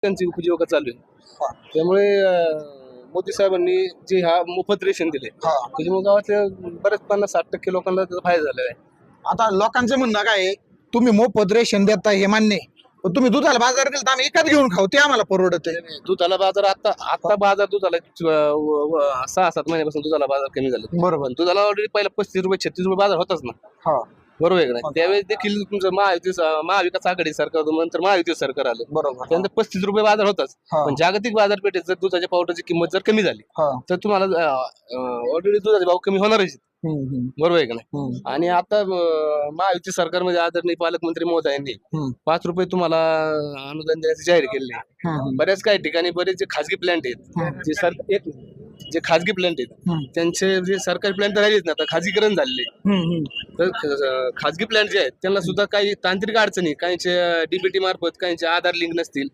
त्यांची उपजीविका चालू आहे. त्यामुळे मोदी साहेबांनी जे हा मोफत रेशन दिले त्याच्यामुळे गावातल्या बरेच 50-60% लोकांना त्याचा फायदा झालेला आहे. आता लोकांचं म्हणणं काय आहे, तुम्ही मोफत रेशन देता हे मान्य आहे. पण तुम्ही दुधाला बाजार दिला तर आम्ही एकाच घेऊन खाऊ, ते आम्हाला परवडत आहे. दुधाला बाजार आता बाजार दुधाला 6-7 महिन्यापासून दुधाला बाजार कमी झाले. बरोबर. दुधाला ऑलरेडी पहिला 35 रुपये 36 रुपये बाजार होताच ना. हा बरोबर आहे का नाही? त्यावेळेस देखील तुमचं महाविकास आघाडी सरकार होतं, नंतर महायुती सरकार आलं. बरोबर. त्यानंतर 35 रुपये बाजार होताच. हा. पण जागतिक बाजारपेठेत जर दुधाच्या पावडरची किंमत जर कमी झाली हा. तर तुम्हाला ऑलरेडी दुधाचे भाव कमी होणारच. बरोबर आहे का नाही? आणि आता महायुती सरकारमध्ये आदरणीय पालकमंत्री महोदयांनी 5 रुपये तुम्हाला अनुदान देण्याचे जाहीर केले आहे. बऱ्याच काही ठिकाणी बरेच जे खासगी प्लांट आहेत जे खासगी प्लांट आहेत त्यांचे जे सरकारी प्लांट राहिलेत ना, आता खाजगीकरण झालेले. तर खासगी प्लांट जे आहेत त्यांना सुद्धा काही तांत्रिक अडचणी, काहींचे डीबीटी मार्फत, काहींचे आधार लिंक नसतील,